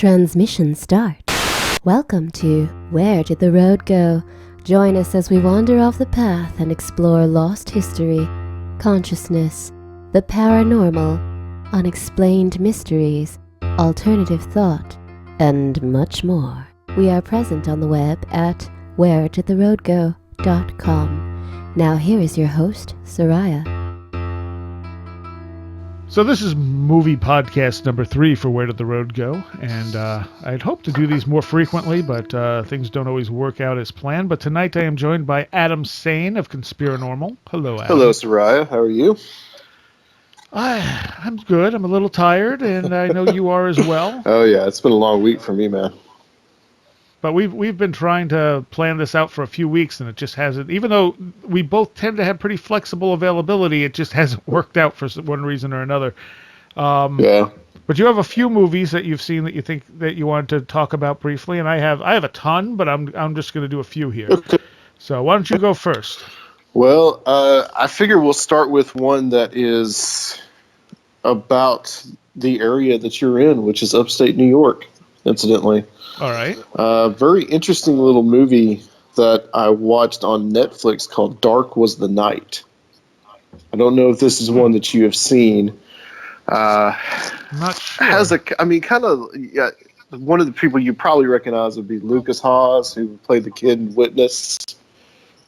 Transmission start. Welcome to Where Did the Road Go? Join us as we wander off the path and explore lost history, consciousness, the paranormal, unexplained mysteries, alternative thought, and much more. We are present on the web at wheredidtheroadgo.com. Now here is your host, Soraya. So this is movie podcast number 3 for Where Did the Road Go? And I'd hoped to do these more frequently, but things don't always work out as planned. But tonight I am joined by Adam Sayne of Conspirinormal. Hello, Adam. Hello, Soraya. How are you? I'm good. I'm a little tired, and I know you are as well. Oh, yeah. It's been a long week for me, man. But we've been trying to plan this out for a few weeks, and it just hasn't. Even though we both tend to have pretty flexible availability, it just hasn't worked out for one reason or another. Yeah. But you have a few movies that you've seen that you think that you want to talk about briefly, and I have a ton, but I'm just going to do a few here. Okay. So why don't you go first? Well, I figure we'll start with one that is about the area that you're in, which is upstate New York, incidentally. All right. Very interesting little movie that I watched on Netflix called Dark Was the Night. I don't know if this is one that you have seen. Not sure. One of the people you probably recognize would be Lucas Haas, who played the kid in Witness.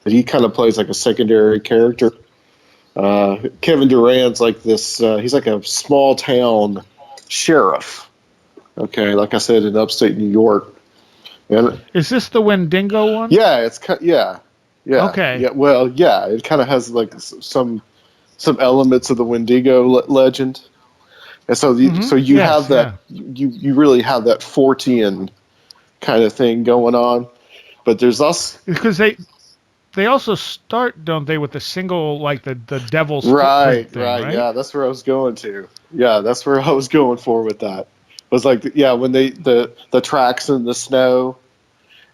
But he kind of plays like a secondary character. Kevin Durant's like this. He's like a small town sheriff. Okay, like I said, in upstate New York. And is this the Wendigo one? Yeah, yeah. Okay. Yeah, well, yeah, it kind of has like some elements of the Wendigo legend, and so you have that. Yeah. You really have that Fortean kind of thing going on, but there's also because they also start, don't they, with the single, like the devil's right, thing, right, yeah, that's where I was going to. Yeah, that's where I was going for with that. It was like, yeah, when the tracks in the snow,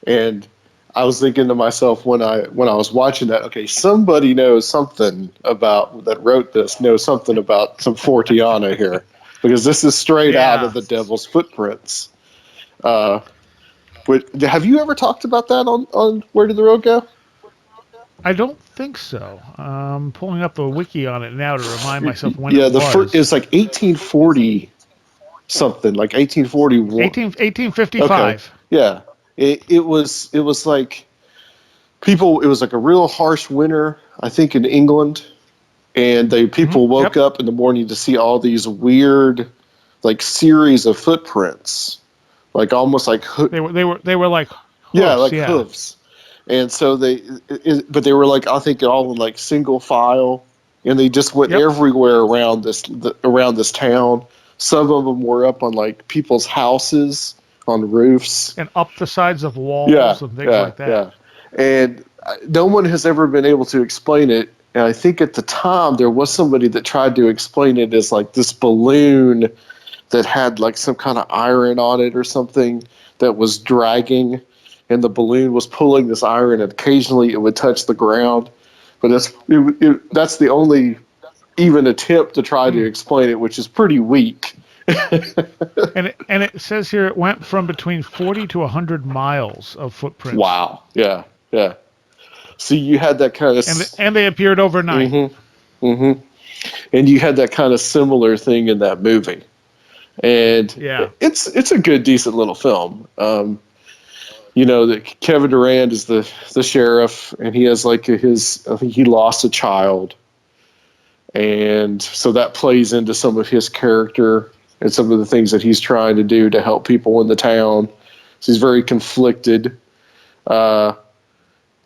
and I was thinking to myself when I was watching that, okay, somebody knows something about that wrote this, knows something about some Forteana here, because this is straight out of the Devil's Footprints. Have you ever talked about that on Where Did the Road Go? I don't think so. I'm pulling up the wiki on it now to remind myself when it was. It's like 1840 something, like 1841. 1855. Okay. Yeah. It was like people, it was like a real harsh winter, I think, in England. And people woke up in the morning to see all these weird, like, series of footprints. Like almost like they were like hooves, hooves. And so but they were like, I think all in like single file, and they just went everywhere around this town. Some of them were up on like people's houses, on roofs, and up the sides of walls and things like that. Yeah, and no one has ever been able to explain it. And I think at the time there was somebody that tried to explain it as like this balloon that had like some kind of iron on it or something that was dragging, and the balloon was pulling this iron, and occasionally it would touch the ground. But that's the only even attempt to try to explain it, which is pretty weak. and it says here it went from between 40 to 100 miles of footprints. Wow. Yeah. So you had that kind of... And they appeared overnight. Mm-hmm. Mm-hmm. And you had that kind of similar thing in that movie. And it's a good, decent little film. That Kevin Durant is the sheriff, and he has like I think he lost a child. And so that plays into some of his character and some of the things that he's trying to do to help people in the town. So he's very conflicted. The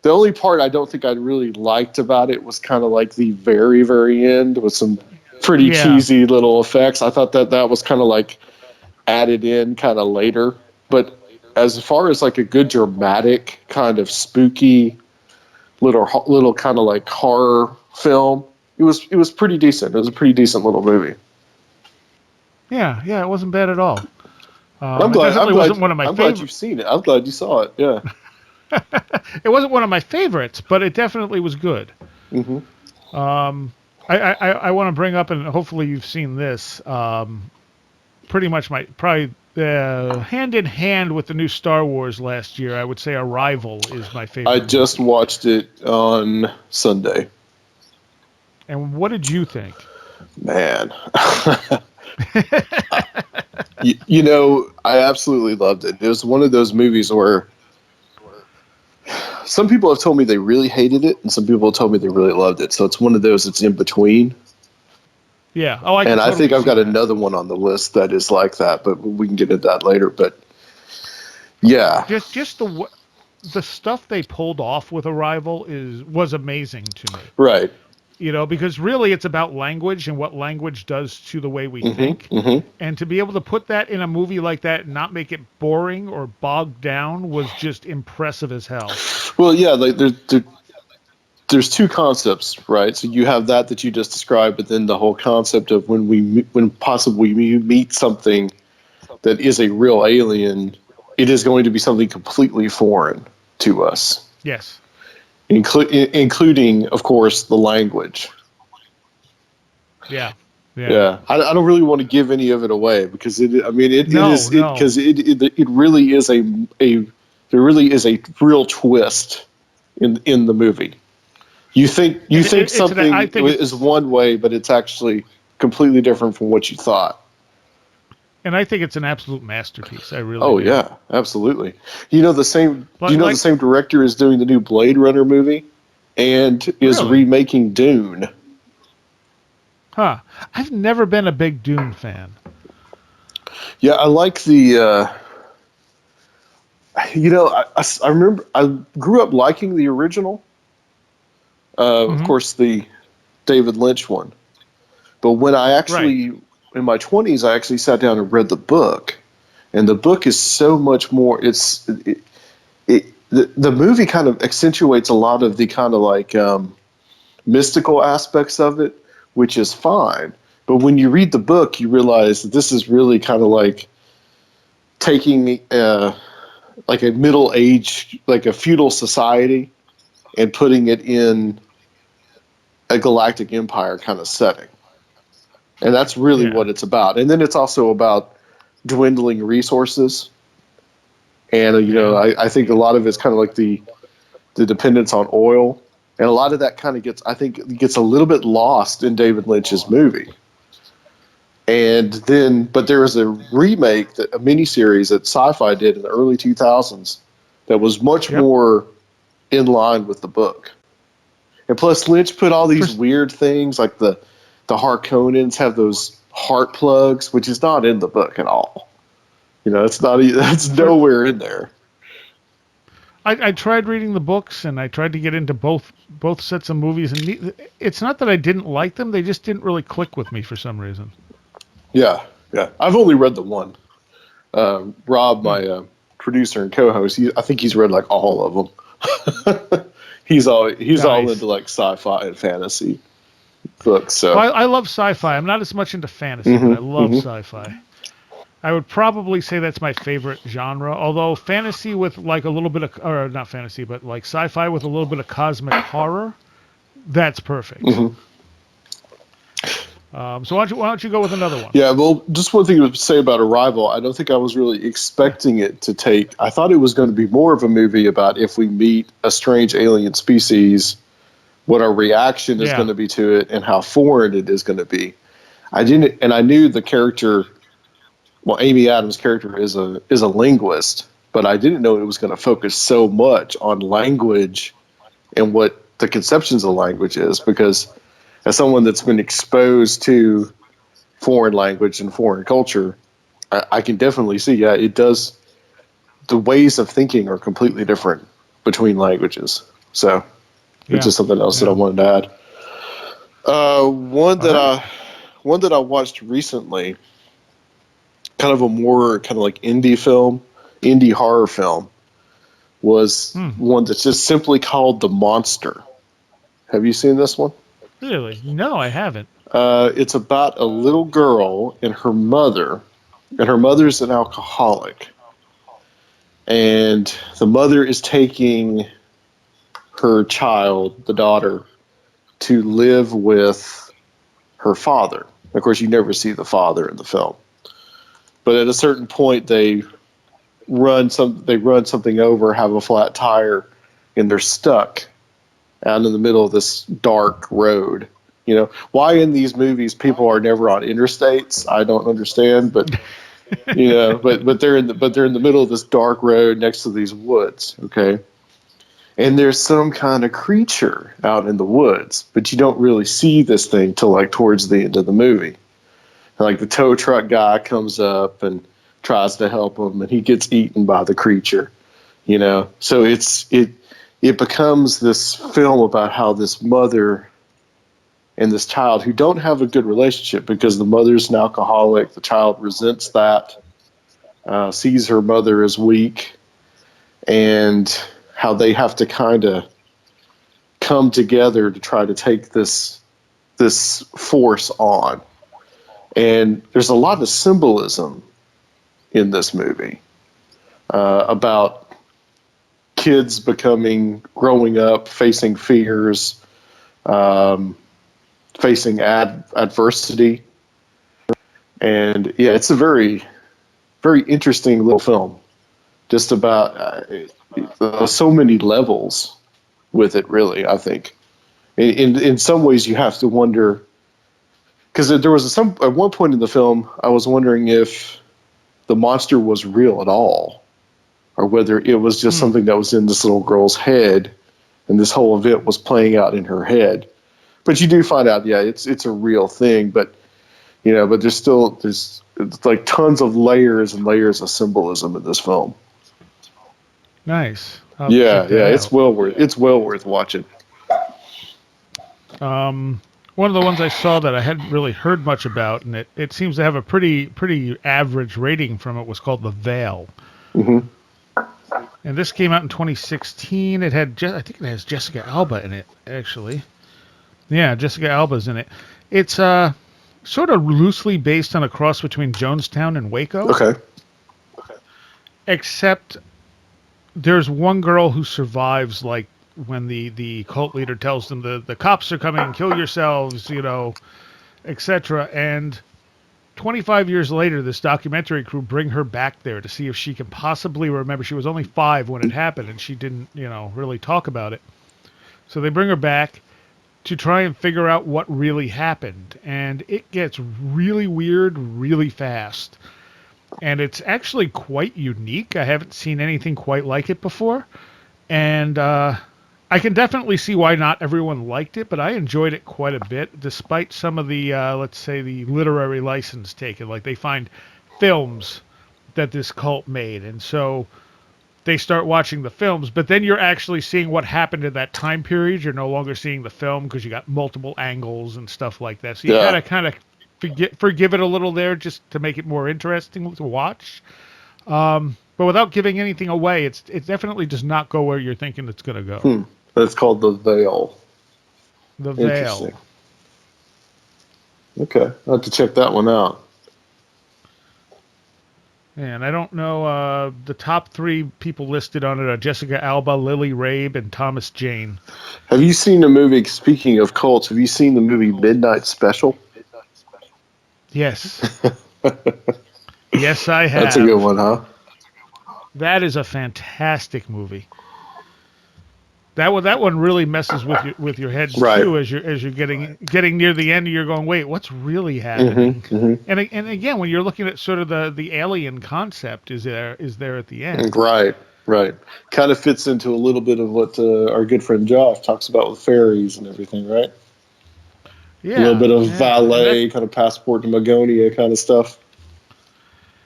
only part I don't think I really liked about it was kind of like the very, very end with some pretty cheesy little effects. I thought that was kind of like added in kind of later. But as far as like a good dramatic kind of spooky little kind of like horror film, it was pretty decent. It was a pretty decent little movie. Yeah, it wasn't bad at all. I'm glad you've seen it. I'm glad you saw it. Yeah. It wasn't one of my favorites, but it definitely was good. Mm-hmm. I want to bring up, and hopefully you've seen this. Pretty much probably hand in hand with the new Star Wars last year, I would say Arrival is my favorite. I just watched it on Sunday. And what did you think? Man. You know, I absolutely loved it. It was one of those movies where some people have told me they really hated it, and some people have told me they really loved it. So it's one of those that's in between. Yeah. Oh, I think I've got another one on the list that is like that, but we can get into that later. But yeah, just the stuff they pulled off with Arrival was amazing to me. Right. You know, because really it's about language and what language does to the way we think. Mm-hmm. And to be able to put that in a movie like that and not make it boring or bogged down was just impressive as hell. Well, yeah, like there's two concepts, right? So you have that you just described, but then the whole concept of when possibly we meet something that is a real alien, it is going to be something completely foreign to us. Yes. Including, of course, the language. Yeah. I don't really want to give any of it away because it really is there really is a real twist in the movie. You think something is one way, but it's actually completely different from what you thought. And I think it's an absolute masterpiece. I really. Oh do. Yeah, absolutely. You know the same director is doing the new Blade Runner movie, and is remaking Dune. Huh. I've never been a big Dune fan. Yeah, I like the. I remember I grew up liking the original. Of course, the David Lynch one. But when I actually, in my 20s, I actually sat down and read the book. And the book is so much more, the movie kind of accentuates a lot of the kind of like mystical aspects of it, which is fine. But when you read the book, you realize that this is really kind of like taking like a middle age, like a feudal society, and putting it in a galactic empire kind of setting. And that's really what it's about. And then it's also about dwindling resources. And, I think a lot of it's kind of like the dependence on oil. And a lot of that kind of gets a little bit lost in David Lynch's movie. And then, but there was a remake, a miniseries that Sci-Fi did in the early 2000s that was much more in line with the book. And plus, Lynch put all these weird things, like the Harkonnens have those heart plugs, which is not in the book at all. It's nowhere in there. I tried reading the books, and I tried to get into both sets of movies, and it's not that I didn't like them; they just didn't really click with me for some reason. Yeah. I've only read the one. Rob, my producer and co-host, I think he's read like all of them. He's all into like sci-fi and fantasy books. So I love sci-fi. I'm not as much into fantasy, but I love sci-fi. I would probably say that's my favorite genre. Although fantasy with like a little bit of, or not fantasy, but like sci-fi with a little bit of cosmic horror, that's perfect. So why don't you go with another one? Yeah, well, just one thing to say about Arrival. I don't think I was really expecting it to take. I thought it was going to be more of a movie about if we meet a strange alien species, what our reaction is going to be to it, and how foreign it is going to be. I knew the character. Well, Amy Adams' character is a linguist, but I didn't know it was going to focus so much on language and what the conceptions of language is, because as someone that's been exposed to foreign language and foreign culture, I can definitely see, it does. The ways of thinking are completely different between languages. So it's just something else that I wanted to add. One that I watched recently, kind of a more kind of like indie horror film, was one that's just simply called The Monster. Have you seen this one? Really? No, I haven't. It's about a little girl and her mother, and her mother's an alcoholic. And the mother is taking her child, the daughter, to live with her father. Of course, you never see the father in the film. but at a certain point they run something over, have a flat tire, and they're stuck out in the middle of this dark road. You know, why in these movies people are never on interstates, I don't understand, but you know, but they're in the middle of this dark road next to these woods, okay? And there's some kind of creature out in the woods, but you don't really see this thing till like towards the end of the movie. Like the tow truck guy comes up and tries to help him, and he gets eaten by the creature, you know? So it becomes this film about how this mother and this child who don't have a good relationship because the mother's an alcoholic, the child resents that, sees her mother as weak, and how they have to kind of come together to try to take this force on. And there's a lot of symbolism in this movie about kids growing up, facing fears, facing adversity. And yeah, it's a very, very interesting little film, just about so many levels with it, really. I think in some ways you have to wonder, because there was at one point in the film I was wondering if the monster was real at all, or whether it was just something that was in this little girl's head, and this whole event was playing out in her head. But you do find out, yeah, it's a real thing. But you know, but there's like tons of layers and layers of symbolism in this film. Nice. Yeah, it's well worth watching. One of the ones I saw that I hadn't really heard much about, and it seems to have a pretty average rating from it, was called The Veil. Mm-hmm. And this came out in 2016. I think it has Jessica Alba in it, actually. Yeah, Jessica Alba's in it. It's sort of loosely based on a cross between Jonestown and Waco. Okay. Except there's one girl who survives, like, when the cult leader tells them the cops are coming, kill yourselves, you know, etc. And 25 years later, this documentary crew bring her back there to see if she can possibly remember. She was only 5 when it happened, and she didn't, you know, really talk about it. So they bring her back to try and figure out what really happened. And it gets really weird really fast. And it's actually quite unique. I haven't seen anything quite like it before. And I can definitely see why not everyone liked it, but I enjoyed it quite a bit, despite some of the, let's say, the literary license taken. Like, they find films that this cult made, and so they start watching the films, but then you're actually seeing what happened in that time period. You're no longer seeing the film because you got multiple angles and stuff like that. So you gotta kind of forgive it a little there just to make it more interesting to watch. But without giving anything away, it definitely does not go where you're thinking it's going to go. That's called The Veil. The Veil. Okay, I'll have to check that one out. And I don't know, the top 3 people listed on it are Jessica Alba, Lily Rabe, and Thomas Jane. Have you seen the movie, speaking of cults, have you seen the movie Midnight Special? Yes. Yes, I have. That's a good one, huh? That is a fantastic movie. That one really messes with your head too, as you're getting near the end. You're going, wait, what's really happening? Mm-hmm. And again, when you're looking at sort of the alien concept, is there at the end? Right. Kind of fits into a little bit of what our good friend Josh talks about with fairies and everything, right? Yeah, a little bit of valet, kind of passport to Magonia kind of stuff.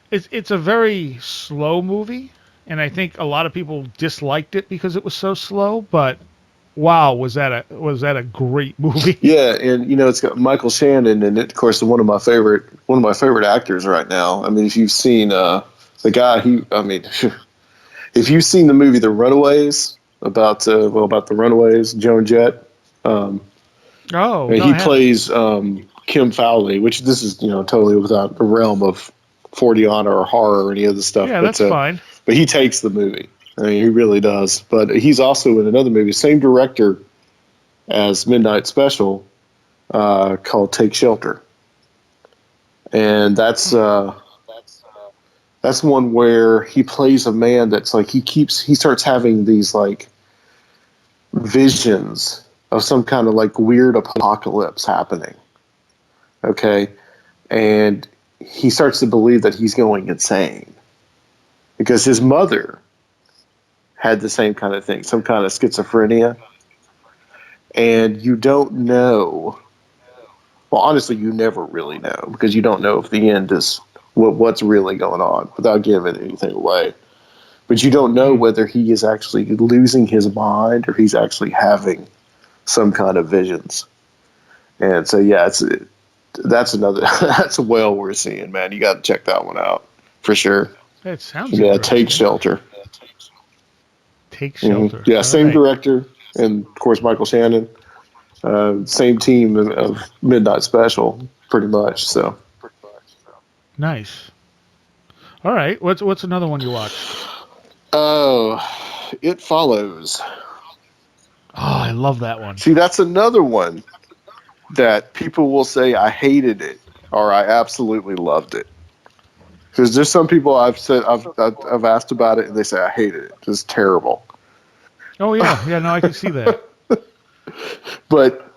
It's a very slow movie. And I think a lot of people disliked it because it was so slow, but wow, was that a great movie? Yeah, and you know it's got Michael Shannon in it. Of course, one of my favorite actors right now. I mean, if you've seen the guy, if you've seen the movie The Runaways about the Runaways, Joan Jett. He plays Kim Fowley, which this is totally without the realm of 40 Honor or horror or any of the stuff. Yeah, that's fine. But he takes the movie. I mean, he really does. But he's also in another movie, same director as Midnight Special, called Take Shelter. And that's That's one where he plays a man that's like he starts having these like visions of some kind of like weird apocalypse happening. Okay, and he starts to believe that he's going insane because his mother had the same kind of thing, some kind of schizophrenia, and you don't know. Well, honestly, you never really know because you don't know if the end is what's really going on without giving anything away. But you don't know whether he is actually losing his mind or he's actually having some kind of visions. And so, yeah, that's another that's well worth seeing, man. You got to check that one out for sure. It sounds Take Shelter. Take Shelter. Yeah, all same right. director, and of course Michael Shannon. Same team of Midnight Special, pretty much. So Nice. All right. What's another one you watched? oh, It Follows. Oh, I love that one. See, that's another one that people will say I hated it or I absolutely loved it. Because there's some people I've asked about it and they say I hated it. It's terrible. Oh yeah, no, I can see that. But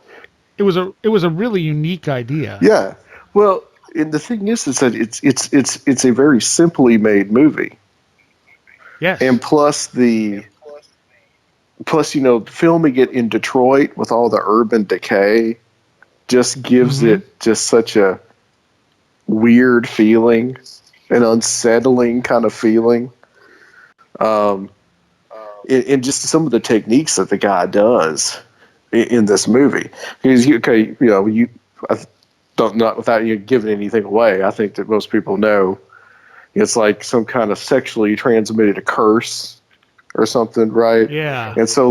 it was a really unique idea. Yeah. Well, and the thing is that it's a very simply made movie. Yes. And plus filming it in Detroit with all the urban decay just gives it just such a weird feeling, an unsettling kind of feeling. And just some of the techniques that the guy does in this movie. Because not without you giving anything away, I think that most people know it's like some kind of sexually transmitted curse or something, right? Yeah. And so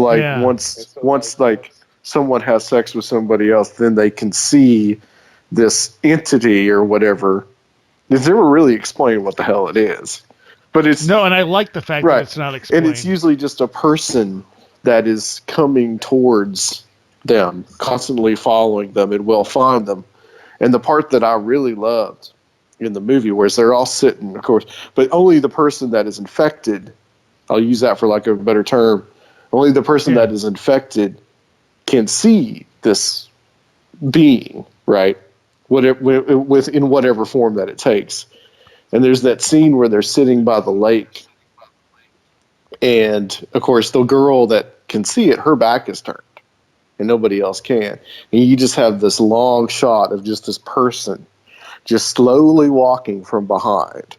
once like someone has sex with somebody else, then they can see this entity or whatever. It's never really explained what the hell it is. But it's no, and I like the fact that it's not explained. And it's usually just a person that is coming towards them, constantly following them, and will find them. And the part that I really loved in the movie, where they're all sitting, of course, but only the person that is infected, I'll use that for like a better term, only the person that is infected can see this being, right? In whatever form that it takes. And there's that scene where they're sitting by the lake. And, of course, the girl that can see it, her back is turned. And nobody else can. And you just have this long shot of just this person just slowly walking from behind.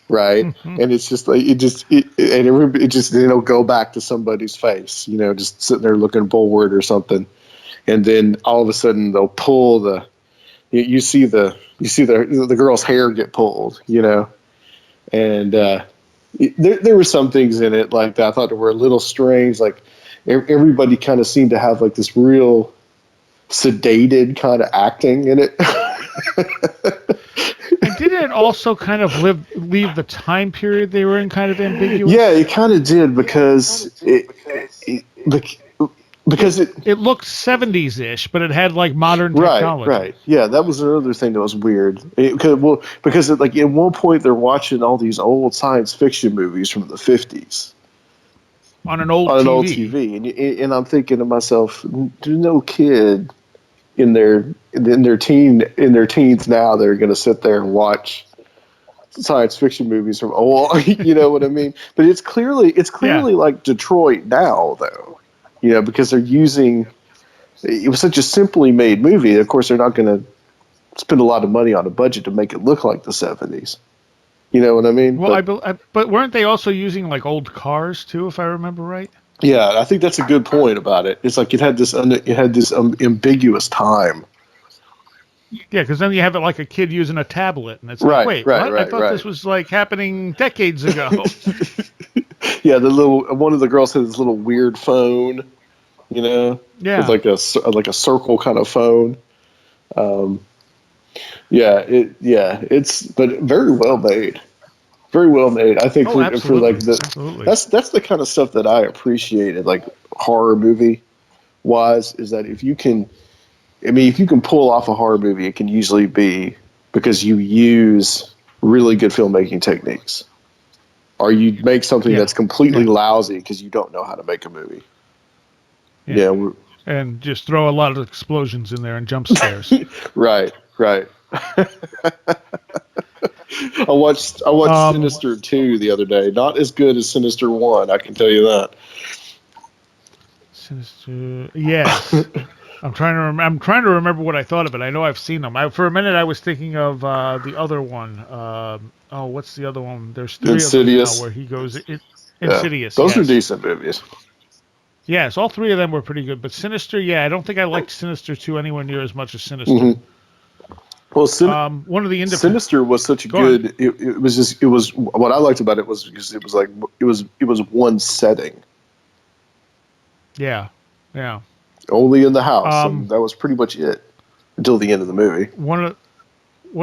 Right? And it's just like, it'll go back to somebody's face, just sitting there looking forward or something. And then all of a sudden they'll pull you see the girl's hair get pulled, and there were some things in it like that I thought were a little strange. Like everybody kind of seemed to have like this real sedated kind of acting in it. And didn't it also kind of leave the time period they were in kind of ambiguous? Yeah, it kind of did because it looked 70s-ish, but it had like modern technology. Right. Yeah, that was another thing that was weird. Because like at one point they're watching all these old science fiction movies from the 50s on an old TV, and I'm thinking to myself, there's no kid in their teens now that are going to sit there and watch science fiction movies from old. You know what I mean? But it's clearly like Detroit now, though. Because they're using it was such a simply made movie. Of course, they're not going to spend a lot of money on a budget to make it look like the 70s. You know what I mean? Well, but weren't they also using like old cars too, if I remember right? Yeah, I think that's a good point about it. It's like it had this ambiguous time. Yeah, because then you have it like a kid using a tablet, and it's like, wait, what? I thought this was like happening decades ago. Yeah, one of the girls had this little weird phone, with like a circle kind of phone. It's but very well made. Very well made. I think for like that's the kind of stuff that I appreciated, like horror movie wise, is that if you can pull off a horror movie, it can usually be because you use really good filmmaking techniques. Or you make something that's completely lousy because you don't know how to make a movie. Yeah. And just throw a lot of explosions in there and jump scares. Right. I watched Sinister 2 the other day. Not as good as Sinister 1, I can tell you that. Sinister, yes. I'm trying to remember what I thought of it. I know I've seen them. For a minute, I was thinking of the other one. What's the other one? There's 3 Insidious. of them now where he goes. Insidious. Those are decent movies. Yes, all 3 of them were pretty good. But Sinister, I don't think I liked Sinister 2 anywhere near as much as Sinister. Mm-hmm. Well, one of the Sinister was such a good. It was what I liked about it was because it was one setting. Yeah. Only in the house, and that was pretty much it until the end of the movie. One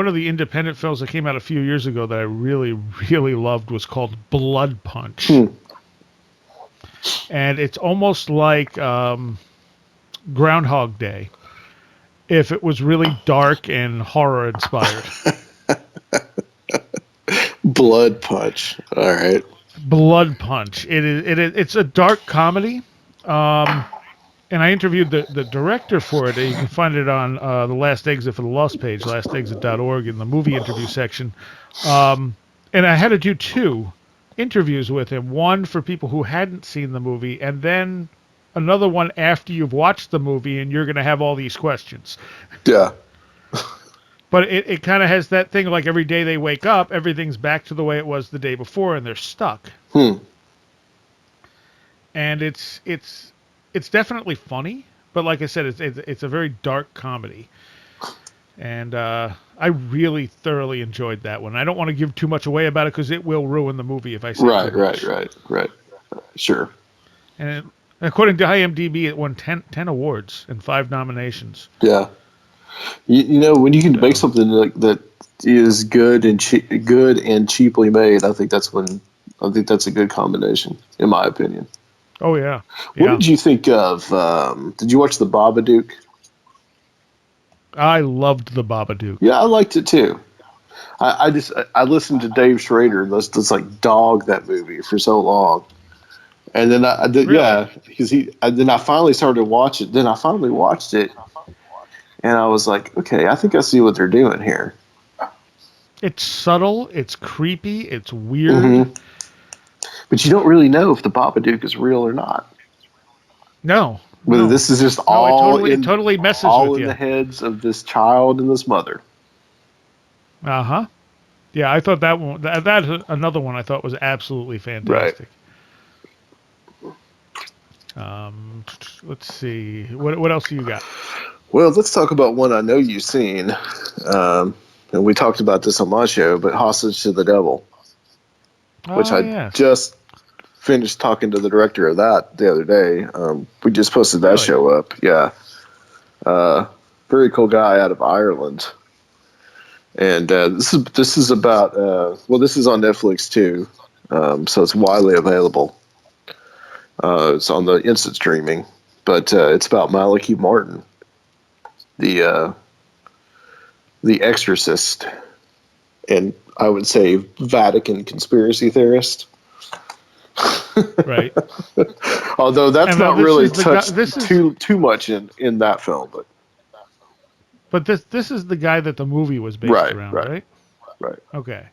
of the independent films that came out a few years ago that I really, really loved was called Bloodpunch. And it's almost like Groundhog Day if it was really dark and horror inspired. Bloodpunch. All right. Bloodpunch. It's a dark comedy. And I interviewed the director for it. You can find it on the Last Exit for the Lost page, lastexit.org, in the movie interview section. And I had to do 2 interviews with him. One for people who hadn't seen the movie, and then another one after you've watched the movie and you're going to have all these questions. Yeah. But it kind of has that thing like every day they wake up, everything's back to the way it was the day before, and they're stuck. And it's definitely funny, but like I said, it's a very dark comedy, and I really thoroughly enjoyed that one. I don't want to give too much away about it because it will ruin the movie if I say too much. Right. Sure. And according to IMDb, it won 10 awards and 5 nominations. Yeah. You know, when you can make something like that is good and cheaply made, I think that's a good combination, in my opinion. Oh, yeah. What did you think of, did you watch The Babadook? I loved The Babadook. Yeah, I liked it too. I listened to Dave Schrader, let's like dog that movie for so long. And then I did, really? Because then I finally started to watch it. Then I finally watched it, and I was like, okay, I think I see what they're doing here. It's subtle, it's creepy, it's weird. Mm-hmm. But you don't really know if the Babadook is real or not. No. Whether this is just it totally messes all with in you. The heads of this child and this mother. Uh-huh. Yeah, I thought that one, that's another one I thought was absolutely fantastic. Right. Let's see. What else do you got? Well, let's talk about one I know you've seen. And we talked about this on my show, but Hostage to the Devil. Which I just finished talking to the director of that the other day. We just posted that show up. Yeah. Very cool guy out of Ireland. And this is about this is on Netflix too. So it's widely available. It's on the instant streaming. But it's about Malachi Martin, the exorcist, and I would say Vatican conspiracy theorist. Right. Although that's not really touched too much in that film, but this is the guy that the movie was based around, right? Right. Okay.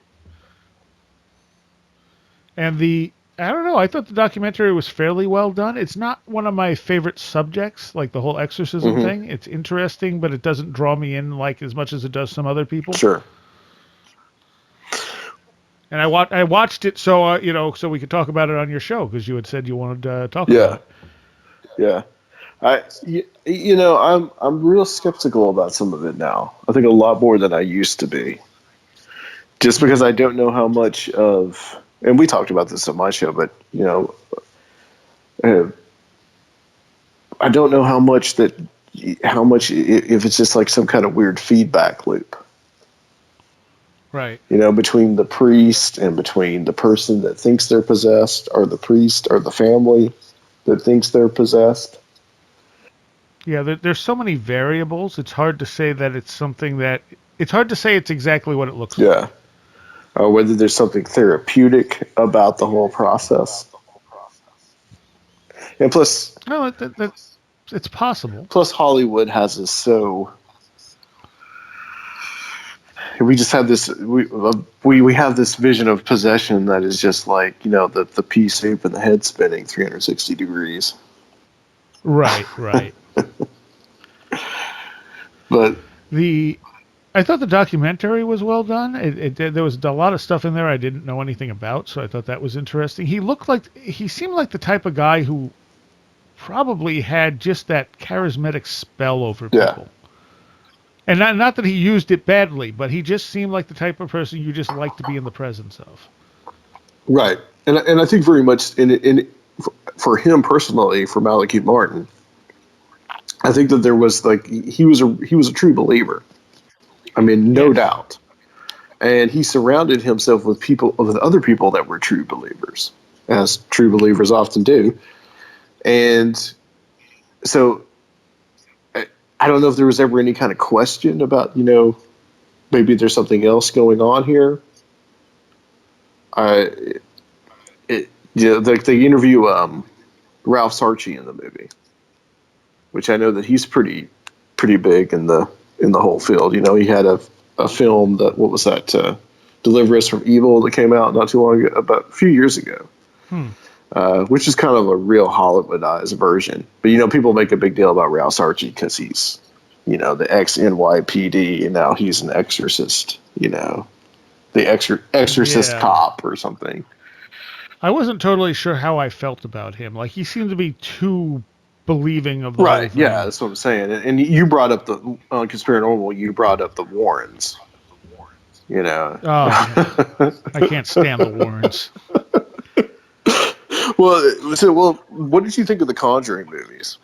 And I don't know, I thought the documentary was fairly well done. It's not one of my favorite subjects, like the whole exorcism thing. It's interesting, but it doesn't draw me in like as much as it does some other people. Sure. And I watched it so so we could talk about it on your show because you had said you wanted to talk about it. Yeah. I'm real skeptical about some of it now. I think a lot more than I used to be. Just because I don't know how much of, and we talked about this on my show, but I don't know how much if it's just like some kind of weird feedback loop. Right. Between the priest and between the person that thinks they're possessed, or the priest or the family that thinks they're possessed. Yeah, there's so many variables. It's hard to say that it's something that... It's hard to say it's exactly what it looks like. or whether there's something therapeutic about the whole process. And plus, no, it's possible. Plus, Hollywood has us so. We just have this. We have this vision of possession that is just like, you know, the pea soup and the head spinning 360 degrees. Right. But I thought the documentary was well done. There was a lot of stuff in there I didn't know anything about, so I thought that was interesting. He seemed like the type of guy who probably had just that charismatic spell over people. And not that he used it badly, but he just seemed like the type of person you just like to be in the presence of. Right, and I think very much for him personally, for Malekith Martin, I think that there was like he was a true believer. I mean, no doubt, and he surrounded himself with other people that were true believers, as true believers often do, and so. I don't know if there was ever any kind of question about, you know, maybe there's something else going on here. They interview Ralph Archie in the movie, which I know that he's pretty big in the whole field. You know, he had a film that, what was that? Deliver Us from Evil, that came out not too long ago, about a few years ago. Which is kind of a real Hollywoodized version. But, you know, people make a big deal about Ralph Archie because he's, you know, the ex-NYPD, and now he's an exorcist, you know, the exorcist cop or something. I wasn't totally sure how I felt about him. Like, he seemed to be too believing of the whole thing. Yeah, that's what I'm saying. And you brought up on Conspirinormal, you brought up the Warrens, you know. Oh, I can't stand the Warrens. Well, what did you think of the Conjuring movies?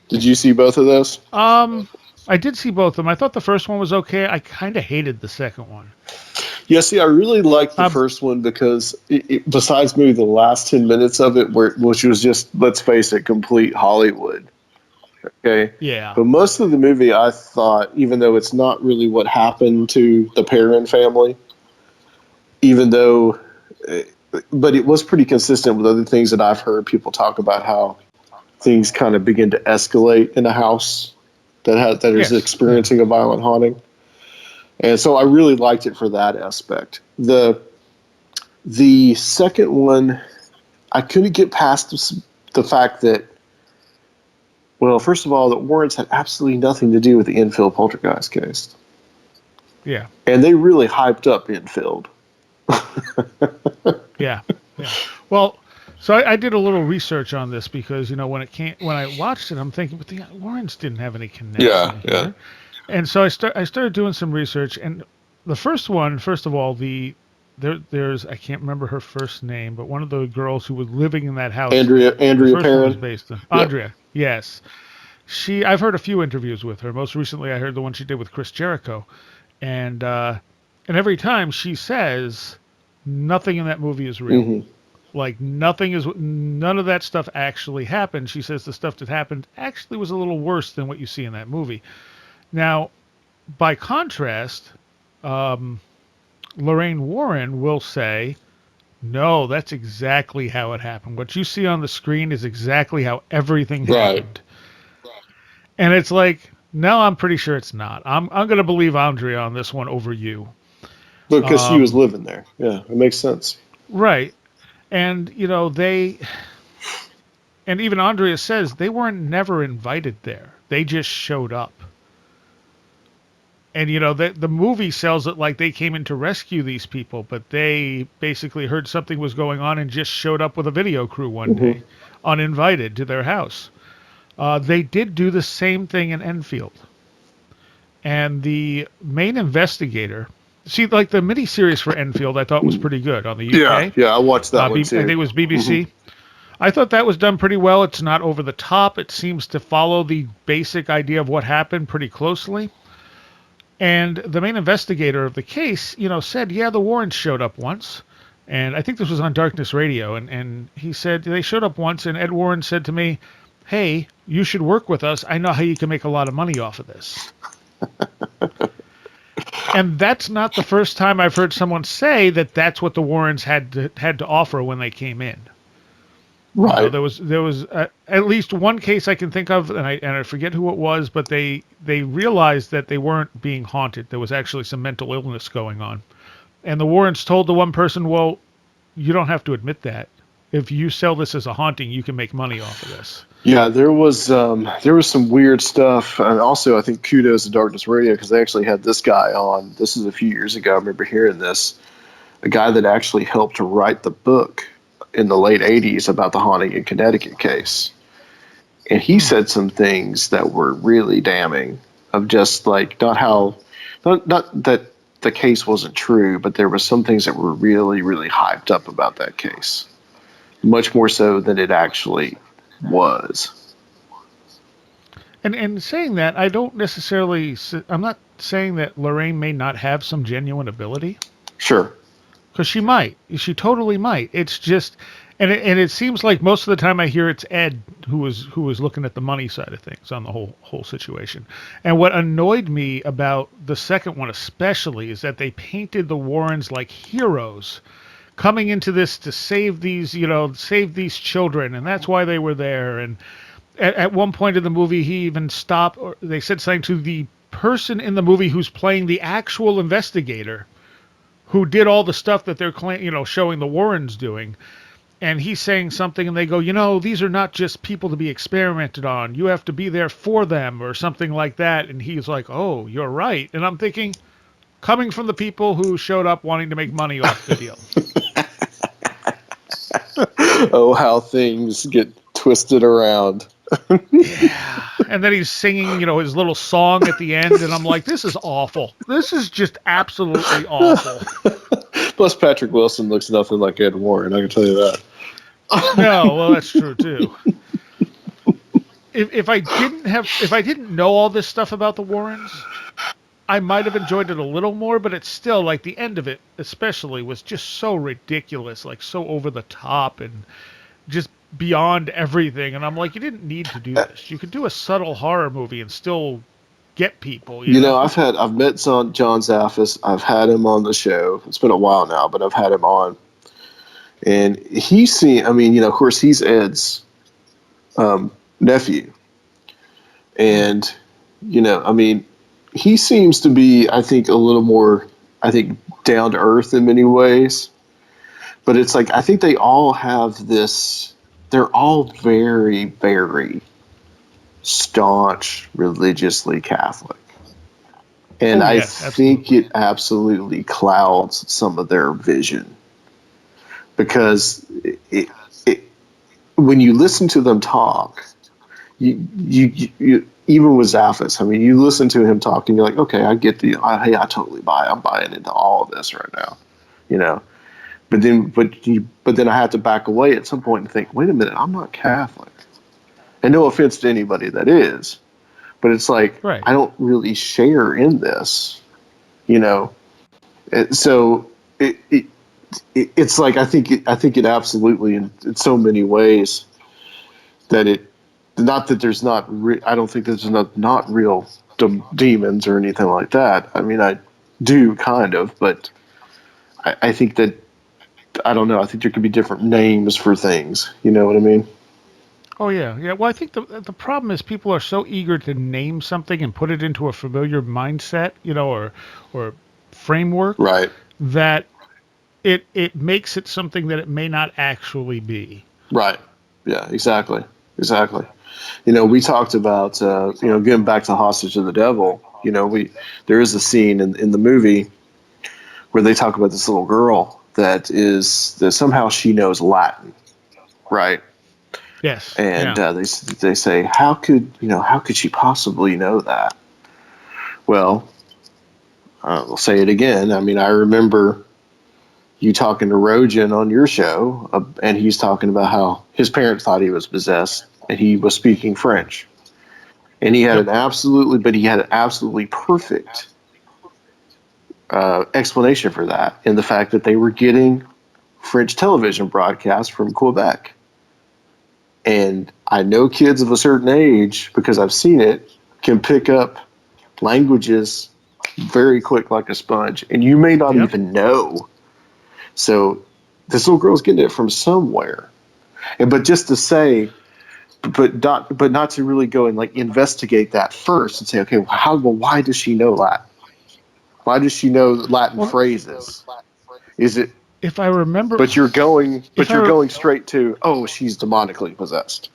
Did you see both of those? I did see both of them. I thought the first one was okay. I kind of hated the second one. Yeah, see, I really liked the first one because besides maybe the last 10 minutes of it, which was just, let's face it, complete Hollywood. Okay? Yeah. But most of the movie, I thought, even though it's not really what happened to the Perrin family, but it was pretty consistent with other things that I've heard people talk about, how things kind of begin to escalate in a house that is experiencing a violent haunting. And so I really liked it for that aspect. The second one, I couldn't get past the fact that, well, first of all, that Warrens had absolutely nothing to do with the Enfield poltergeist case. Yeah. And they really hyped up Enfield. Yeah. Well, so I did a little research on this because, you know, when I watched it, I'm thinking, but the Warrens didn't have any connection here. And so I started doing some research, and the first one, first of all, there's I can't remember her first name, but one of the girls who was living in that house, Andrea Perrin, was based on Andrea. Yes, I've heard a few interviews with her. Most recently, I heard the one she did with Chris Jericho, and every time she says nothing in that movie is real. Mm-hmm. Like none of that stuff actually happened. She says the stuff that happened actually was a little worse than what you see in that movie. Now, by contrast, Lorraine Warren will say, no, that's exactly how it happened. What you see on the screen is exactly how everything happened. Right. And it's like, no, I'm pretty sure it's not. I'm going to believe Andrea on this one over you. Because she was living there. Yeah, it makes sense. Right. And, you know, and even Andrea says they weren't never invited there. They just showed up. And, you know, the movie sells it like they came in to rescue these people, but they basically heard something was going on and just showed up with a video crew one day, uninvited, to their house. They did do the same thing in Enfield. And the main investigator, see, like the miniseries for Enfield, I thought was pretty good on the UK. Yeah, I watched that one too. I think it was BBC. I thought that was done pretty well. It's not over the top. It seems to follow the basic idea of what happened pretty closely. And the main investigator of the case, you know, said, yeah, the Warrens showed up once. And I think this was on Darkness Radio. And he said they showed up once. And Ed Warren said to me, hey, you should work with us. I know how you can make a lot of money off of this. And that's not the first time I've heard someone say that that's what the Warrens had to offer when they came in. Right. You know, there was at least one case I can think of, and I forget who it was, but they realized that they weren't being haunted. There was actually some mental illness going on, and the Warrens told the one person, "Well, you don't have to admit that. If you sell this as a haunting, you can make money off of this." Yeah, there was some weird stuff, and also I think kudos to Darkness Radio because they actually had this guy on. This is a few years ago. I remember hearing this, a guy that actually helped to write the book in the late '80s about the haunting in Connecticut case, and he said some things that were really damning. Of just like not that the case wasn't true, but there were some things that were really, really hyped up about that case, much more so than it actually was. And saying that, I don't necessarily. I'm not saying that Lorraine may not have some genuine ability. Sure. Because she might. She totally might. It's just, and it seems like most of the time I hear it's Ed who was looking at the money side of things on the whole situation. And what annoyed me about the second one especially is that they painted the Warrens like heroes coming into this to save these children, and that's why they were there. And at one point in the movie, he even stopped, or they said something to the person in the movie who's playing the actual investigator, who did all the stuff that they're showing the Warrens doing. And he's saying something, and they go, these are not just people to be experimented on. You have to be there for them, or something like that. And he's like, oh, you're right. And I'm thinking, coming from the people who showed up wanting to make money off the deal. Oh, how things get twisted around. Yeah. And then he's singing, his little song at the end, and I'm like, this is awful. This is just absolutely awful. Plus, Patrick Wilson looks nothing like Ed Warren. I can tell you that. No, well, that's true too. If I didn't know all this stuff about the Warrens, I might have enjoyed it a little more. But it's still like the end of it, especially, was just so ridiculous, like so over the top and just beyond everything. And I'm like, you didn't need to do this. You could do a subtle horror movie and still get people. You know? I've met John Zaffis. I've had him on the show. It's been a while now, but I've had him on. And of course, he's Ed's nephew. And, he seems to be, I think, a little more, down to earth in many ways. But it's like, I think they all have this, they're all very, very staunch, religiously Catholic. And I think it absolutely clouds some of their vision. Because when you listen to them talk, you even with Zaffis, you listen to him talk and you're like, okay, I get I totally buy. I'm buying into all of this right now, But then I have to back away at some point and think, wait a minute, I'm not Catholic. And no offense to anybody that is, but it's like, right. I don't really share in this, So it's like I think it absolutely in so many ways that it. Not that there's not. I don't think there's not real demons or anything like that. I do kind of, but I think that I don't know. I think there could be different names for things. You know what I mean? Oh yeah. Well, I think the problem is people are so eager to name something and put it into a familiar mindset, or framework, right? That it makes it something that it may not actually be. Right. Yeah. Exactly. We talked about, getting back to Hostage of the Devil, there is a scene in the movie where they talk about this little girl that somehow she knows Latin, right? Yes. And they say, how could she possibly know that? Well, I'll say it again. I remember you talking to Rogan on your show, and he's talking about how his parents thought he was possessed, and he was speaking French, and he had an absolutely perfect explanation for that, in the fact that they were getting French television broadcasts from Quebec, and I know kids of a certain age, because I've seen it, can pick up languages very quick like a sponge, and you may not even know. So this little girl's getting it from somewhere. But just to say, but not to really go and like investigate that first and say, okay, why does she know Latin? Why does she know Latin phrases? Is it? If I remember, but you're going straight to, oh, she's demonically possessed.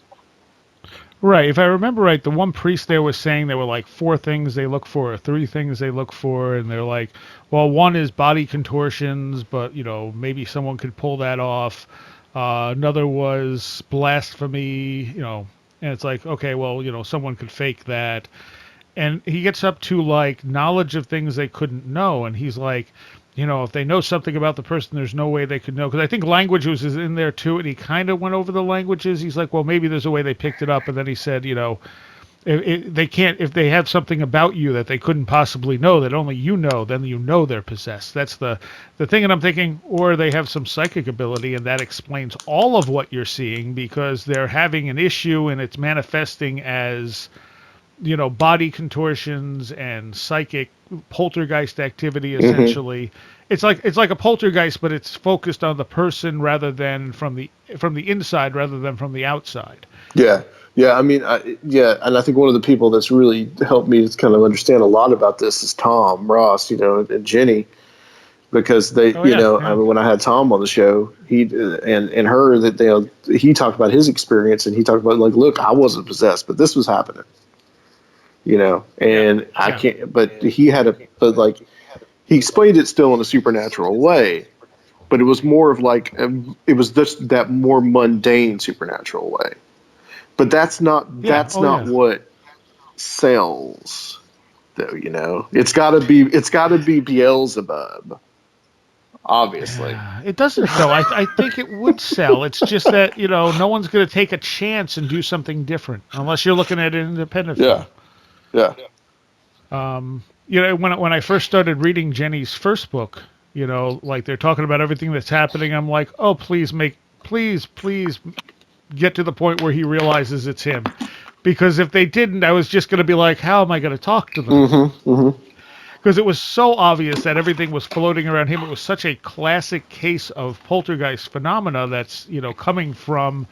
Right. If I remember right, the one priest there was saying there were like 4 things they look for, or 3 things they look for, and they're like, well, one is body contortions, but maybe someone could pull that off. Another was blasphemy, and it's like, okay, well, someone could fake that. And he gets up to like knowledge of things they couldn't know, and he's like, if they know something about the person, there's no way they could know. Because I think language was in there too, and he kind of went over the languages. He's like, well, maybe there's a way they picked it up. And then he said, they can't, if they have something about you that they couldn't possibly know, that only you know, then they're possessed. That's the thing. And I'm thinking, or they have some psychic ability, and that explains all of what you're seeing, because they're having an issue and it's manifesting as body contortions and psychic poltergeist activity, essentially. Mm-hmm. It's like a poltergeist, but it's focused on the person rather than from the inside rather than from the outside. Yeah. I mean, and I think one of the people that's really helped me kind of understand a lot about this is Tom Ross, and Jenny, because they, I mean, when I had Tom on the show, he and her, that he talked about his experience, and he talked about like, look, I wasn't possessed, but this was happening. I can't, but he he explained it still in a supernatural way, but it was more of like, it was just that more mundane supernatural way. But that's not what sells, though. It's gotta be Beelzebub. Obviously. It doesn't, though. I think it would sell. It's just that, no one's going to take a chance and do something different unless you're looking at an independent film. Yeah. When I first started reading Jenny's first book, like they're talking about everything that's happening, I'm like, oh, please get to the point where he realizes it's him. Because if they didn't, I was just going to be like, how am I going to talk to them? Mm-hmm, mm-hmm. Because it was so obvious that everything was floating around him. It was such a classic case of poltergeist phenomena that's, coming from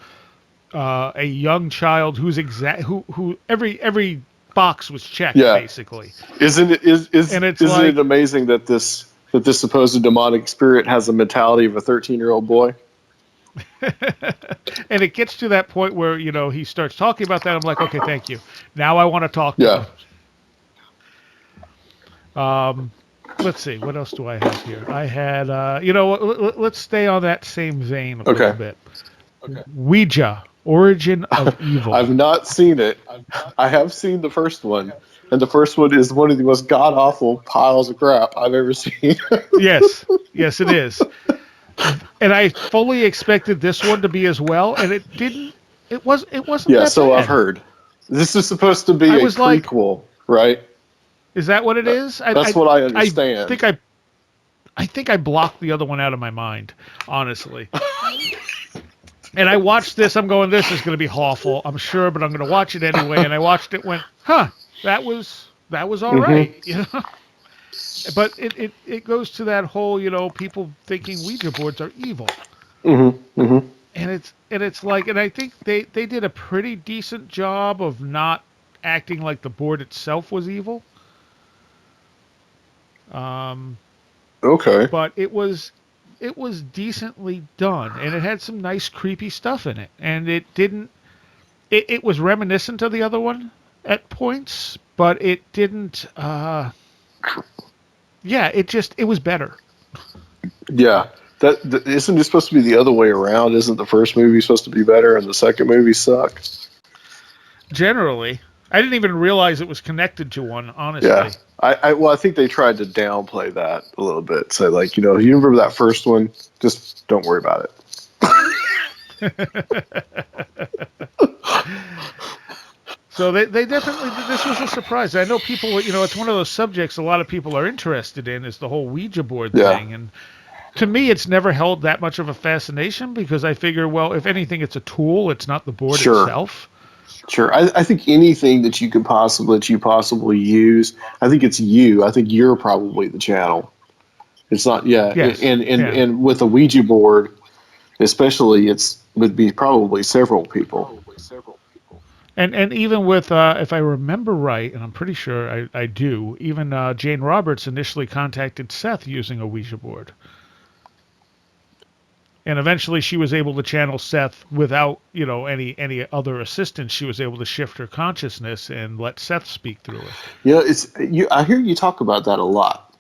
a young child who's who every box was checked, basically. Isn't it amazing that this supposed demonic spirit has the mentality of a 13-year-old boy? And it gets to that point where, he starts talking about that. I'm like, okay, thank you. Now I want to talk to him. Let's see. What else do I have here? I had, let's stay on that same vein a little bit. Okay. Ouija, Origin of Evil. I've not seen it. I have seen the first one. And the first one is one of the most god-awful piles of crap I've ever seen. Yes, it is. And I fully expected this one to be as well, and it didn't. It wasn't. Yeah, that so bad. I've heard. This is supposed to be a prequel, right? Is that what it is? That's what I understand. I think I blocked the other one out of my mind, honestly. And I watched this. I'm going, this is going to be awful, I'm sure, but I'm going to watch it anyway. And I watched it, went, that was all right, But it goes to that whole, people thinking Ouija boards are evil. Mm-hmm. Mm-hmm. And it's like, and I think they did a pretty decent job of not acting like the board itself was evil. Okay. But it was decently done, and it had some nice creepy stuff in it, and it didn't. It was reminiscent of the other one at points, but it didn't. It was better. Yeah, isn't it supposed to be the other way around? Isn't the first movie supposed to be better and the second movie suck? Generally, I didn't even realize it was connected to one. Honestly, yeah. I think they tried to downplay that a little bit. So, like, you remember that first one? Just don't worry about it. So they definitely, this was a surprise. I know people, it's one of those subjects a lot of people are interested in, is the whole Ouija board thing. And to me, it's never held that much of a fascination, because I figure, well, if anything, it's a tool. It's not the board itself. Sure. I think anything that you possibly use, I think it's you. I think you're probably the channel. It's not, yeah. Yes. And with a Ouija board, especially, would be probably several people. And even with, if I remember right, and I'm pretty sure I do, even Jane Roberts initially contacted Seth using a Ouija board. And eventually she was able to channel Seth without, any other assistance. She was able to shift her consciousness and let Seth speak through it. Yeah, I hear you talk about that a lot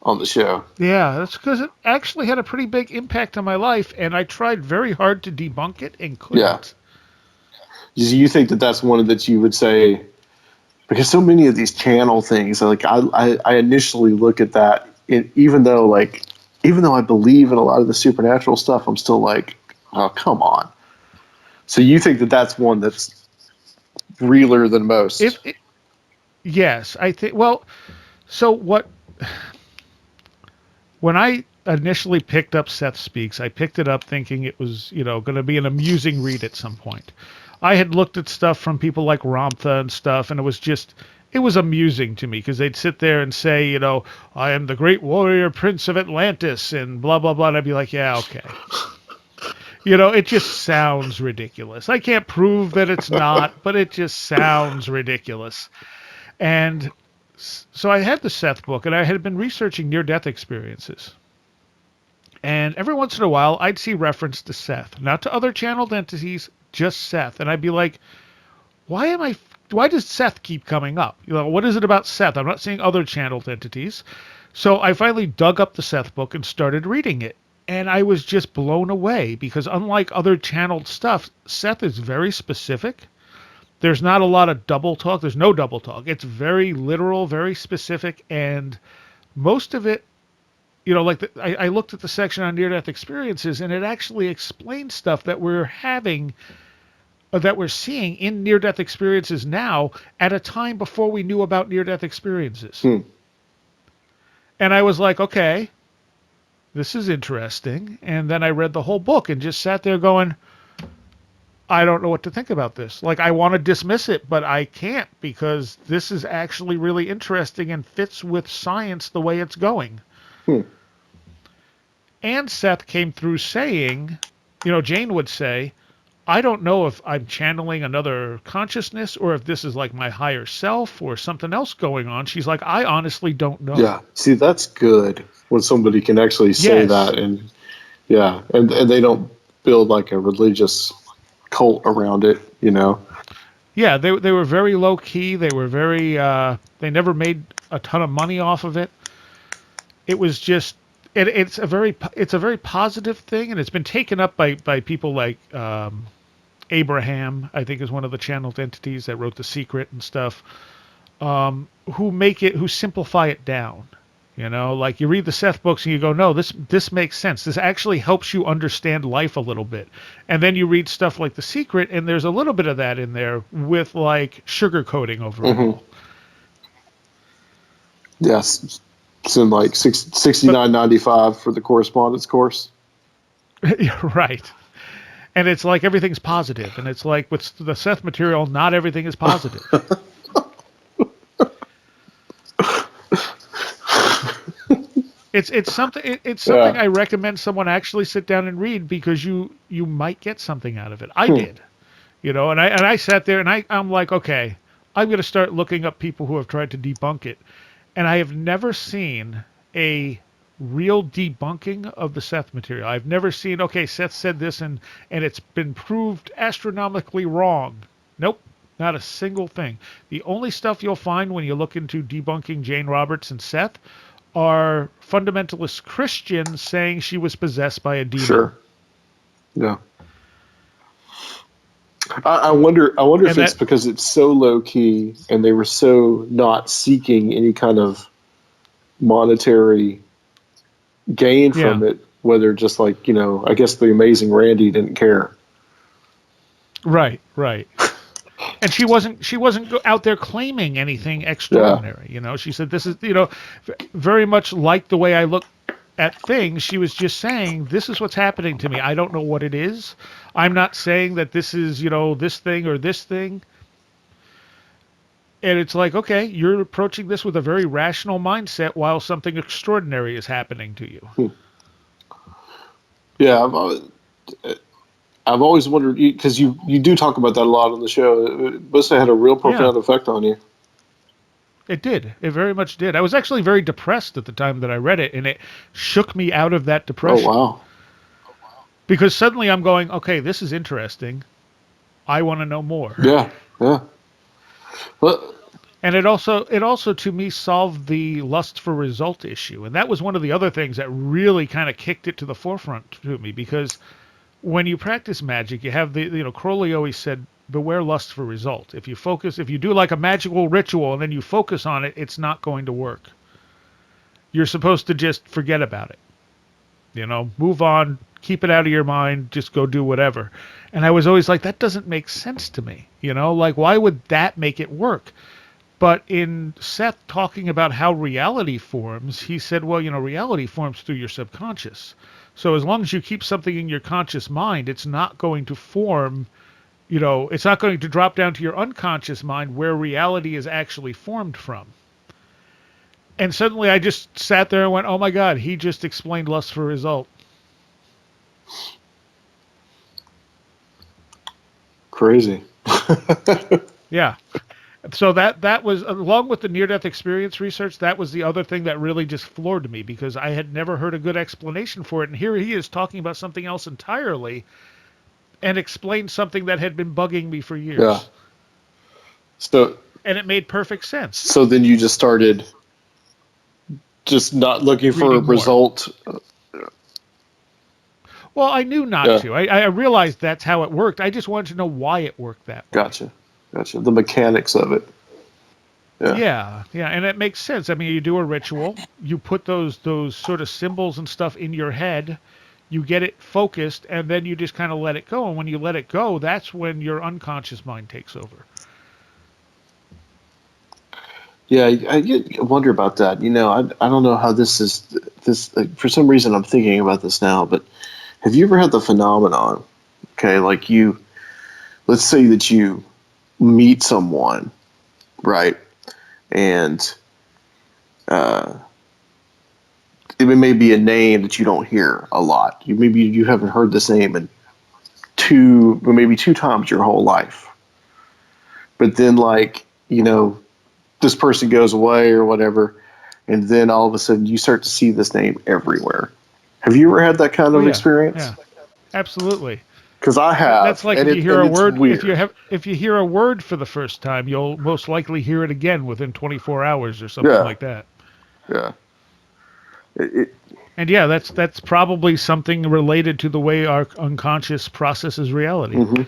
on the show. Yeah, that's because it actually had a pretty big impact on my life, and I tried very hard to debunk it and couldn't. Yeah. You think that's one that you would say, because so many of these channel things, like I initially look at that, even though I believe in a lot of the supernatural stuff, I'm still like, oh, come on. So you think that's one that's realer than most? Yes, I think. Well, so what? When I initially picked up Seth Speaks, I picked it up thinking it was, going to be an amusing read at some point. I had looked at stuff from people like Ramtha and stuff, and it was amusing to me because they'd sit there and say, I am the great warrior prince of Atlantis and blah, blah, blah. And I'd be like, yeah, okay. It just sounds ridiculous. I can't prove that it's not, but it just sounds ridiculous. And so I had the Seth book, and I had been researching near-death experiences. And every once in a while, I'd see reference to Seth. Not to other channeled entities, just Seth. And I'd be like, why does Seth keep coming up? What is it about Seth? I'm not seeing other channeled entities. So I finally dug up the Seth book and started reading it. And I was just blown away because unlike other channeled stuff, Seth is very specific. There's not a lot of double talk. There's no double talk. It's very literal, very specific, and most of it, I looked at the section on near-death experiences, and it actually explains stuff that we're seeing in near-death experiences now at a time before we knew about near-death experiences. And I was like, okay, this is interesting. And then I read the whole book and just sat there going, I don't know what to think about this. I want to dismiss it, but I can't because this is actually really interesting and fits with science the way it's going. And Seth came through saying, Jane would say, I don't know if I'm channeling another consciousness or if this is like my higher self or something else going on. She's like, I honestly don't know. Yeah. See, that's good when somebody can actually say that. And and they don't build like a religious cult around it, Yeah, they were very low key. They were very they never made a ton of money off of it. It was just it's a very positive thing, and it's been taken up by people like Abraham, I think, is one of the channeled entities that wrote The Secret and stuff, who simplify it down. You read the Seth books and you go, no, this makes sense. This actually helps you understand life a little bit. And then you read stuff like The Secret, and there's a little bit of that in there with sugarcoating over it all. Yes, it's in $69.95 for the correspondence course. Right. And it's like everything's positive, and it's like with the Seth material, not everything is positive. It's something. It's something I recommend someone actually sit down and read because you might get something out of it. I did, and I sat there and I'm like, okay, I'm going to start looking up people who have tried to debunk it, and I have never seen a real debunking of the Seth material. I've never seen, okay, Seth said this and it's been proved astronomically wrong. Nope, not a single thing. The only stuff you'll find when you look into debunking Jane Roberts and Seth are fundamentalist Christians saying she was possessed by a demon. Sure. Yeah. I wonder if it's because it's so low key and they were so not seeking any kind of monetary gain from it, whether just I guess the amazing Randy didn't care. Right. And she wasn't out there claiming anything extraordinary. She said, this is, very much like the way I look at things. She was just saying, this is what's happening to me. I don't know what it is. I'm not saying that this is, this thing or this thing. And it's like, okay, you're approaching this with a very rational mindset while something extraordinary is happening to you. Yeah, I've always wondered, because you do talk about that a lot on the show. It must have had a real profound effect on you. It did. It very much did. I was actually very depressed at the time that I read it, and it shook me out of that depression. Oh, wow. Because suddenly I'm going, okay, this is interesting. I want to know more. Yeah, yeah. Well, and it also to me solved the lust for result issue, and that was one of the other things that really kind of kicked it to the forefront to me, because when you practice magic, you have Crowley always said, beware lust for result. If you do like a magical ritual and then you focus on it, it's not going to work. You're supposed to just forget about it. Move on, keep it out of your mind, just go do whatever. And I was always like, that doesn't make sense to me. Like, why would that make it work? But in Seth talking about how reality forms, he said, well, reality forms through your subconscious. So as long as you keep something in your conscious mind, it's not going to form, it's not going to drop down to your unconscious mind where reality is actually formed from. And suddenly I just sat there and went, oh my God, he just explained lust for result. Crazy. Yeah. So that was, along with the near-death experience research, that was the other thing that really just floored me, because I had never heard a good explanation for it. And here he is talking about something else entirely and explained something that had been bugging me for years. Yeah. And it made perfect sense. So then you just started just not looking for a result. Well, I knew not to. I realized that's how it worked. I just wanted to know why it worked that way. Gotcha. The mechanics of it. Yeah. And it makes sense. I mean, you do a ritual, you put those sort of symbols and stuff in your head, you get it focused, and then you just kind of let it go. And when you let it go, that's when your unconscious mind takes over. Yeah, I wonder about that. I don't know how this is. For some reason, I'm thinking about this now. But have you ever had the phenomenon? Okay, like let's say that you meet someone, right? And it may be a name that you don't hear a lot. Maybe you haven't heard this name in maybe two times your whole life. But then, this person goes away or whatever, and then all of a sudden you start to see this name everywhere. Have you ever had that kind of experience? Yeah, absolutely. Because I have. That's like if you hear a word. If you hear a word for the first time, you'll most likely hear it again within 24 hours or something like that. Yeah. And that's probably something related to the way our unconscious processes reality. Mm-hmm.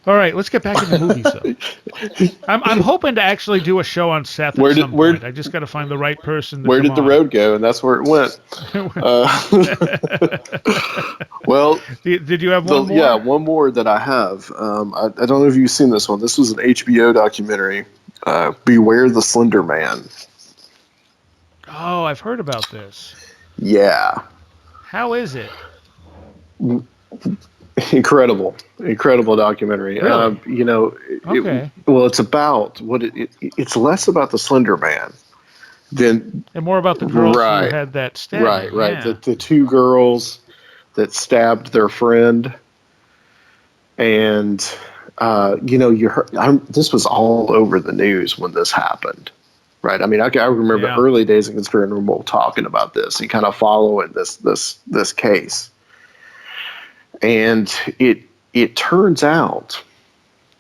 All right, let's get back into movies, though. I'm hoping to actually do a show on Seth at some point. I just got to find the right person. Where did the road go? And that's where it went. Well, did you have one more? Yeah, one more that I have. I don't know if you've seen this one. This was an HBO documentary. Beware the Slender Man. Oh, I've heard about this. Yeah. How is it? Incredible documentary. Really? Okay. It's about it's less about the Slender Man than and more about the girls who had that stabbing. Right. Yeah. The two girls that stabbed their friend, and you heard this was all over the news when this happened. Right. I mean, I remember the early days of Conspirinormal talking about this and kind of following this case. And it turns out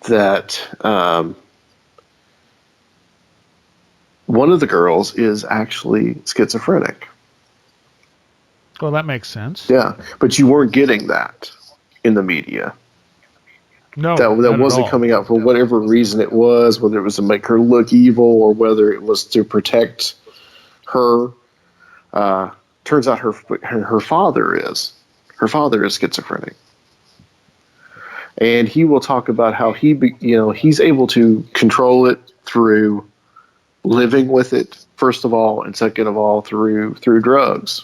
that one of the girls is actually schizophrenic. Well, that makes sense. Yeah, but you weren't getting that in the media. No, that wasn't coming out for whatever reason it was, whether it was to make her look evil or whether it was to protect her. Turns out her father is schizophrenic, and he will talk about how he's able to control it through living with it first of all, and second of all, through drugs.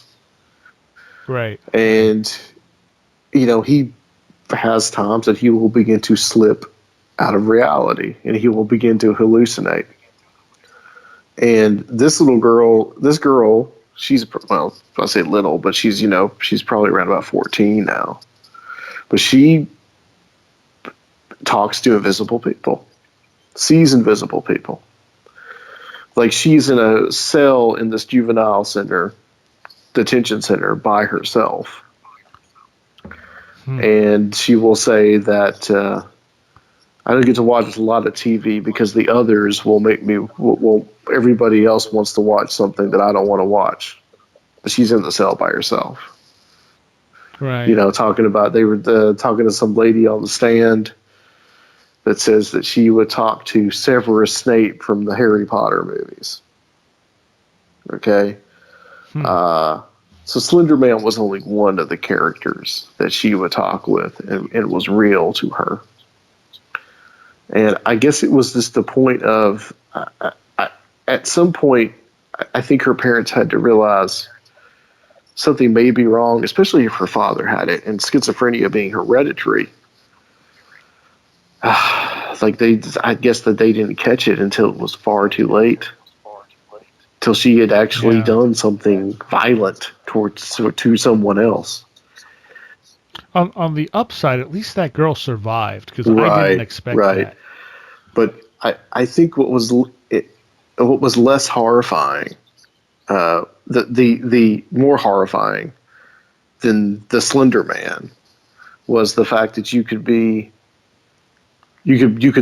Right. And, he has times that he will begin to slip out of reality and he will begin to hallucinate. And this girl, she's, well, I say little, but she's probably around about 14 now. But she talks to invisible people, sees invisible people. Like, she's in a cell in this juvenile detention center by herself. And she will say that I don't get to watch a lot of TV because the others will make me. Everybody else wants to watch something that I don't want to watch. But she's in the cell by herself. Right. Talking about they were talking to some lady on the stand that says that she would talk to Severus Snape from the Harry Potter movies. Okay. So Slender Man was only one of the characters that she would talk with, and it was real to her. And I guess it was just the point of, at some point, I think her parents had to realize something may be wrong, especially if her father had it, and schizophrenia being hereditary. I guess that they didn't catch it until it was far too late. Till she had actually done something violent to someone else. On the upside, at least that girl survived, because I didn't expect that. But I think what was less horrifying, the more horrifying than the Slender Man, was the fact that you could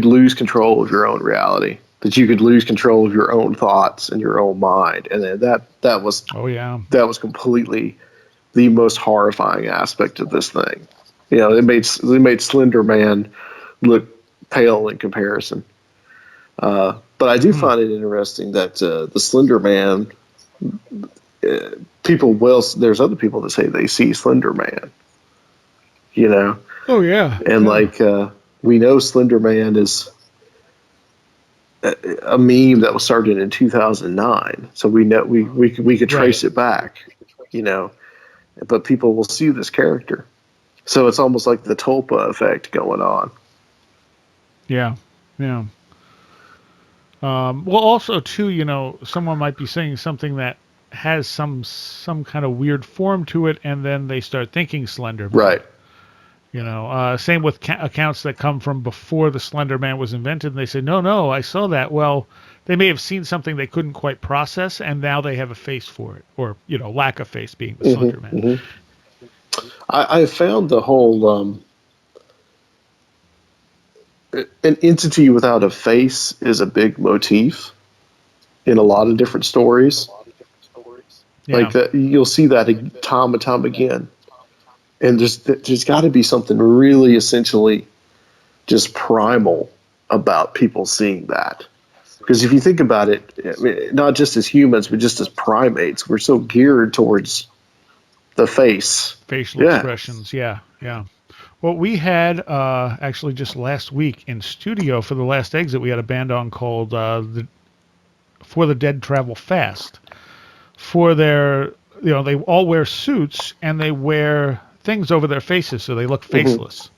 lose control of your own reality. That you could lose control of your own thoughts and your own mind, and that was completely the most horrifying aspect of this thing. They made Slender Man look pale in comparison. But I do find it interesting that the Slender Man, there's other people that say they see Slender Man. Oh yeah. And we know Slender Man is a meme that was started in 2009, so we know we could trace it back, but people will see this character, so it's almost like the Tulpa effect going on. Yeah. Well, also too, someone might be saying something that has some kind of weird form to it, and then they start thinking Slender Man. Right. Same with accounts that come from before the Slender Man was invented, and they say, no, I saw that. Well, they may have seen something they couldn't quite process, and now they have a face for it, or, lack of face being the Slender Man. Mm-hmm. I found the whole an entity without a face is a big motif in a lot of different stories. Yeah. Like that, you'll see that time and time again. And there's got to be something really essentially just primal about people seeing that. Because if you think about it, not just as humans, but just as primates, we're so geared towards the face. Facial expressions, yeah. Well, we had, actually just last week in studio for the last exit, we had a band on called For the Dead Travel Fast. For their, they all wear suits, and they wear things over their faces so they look faceless.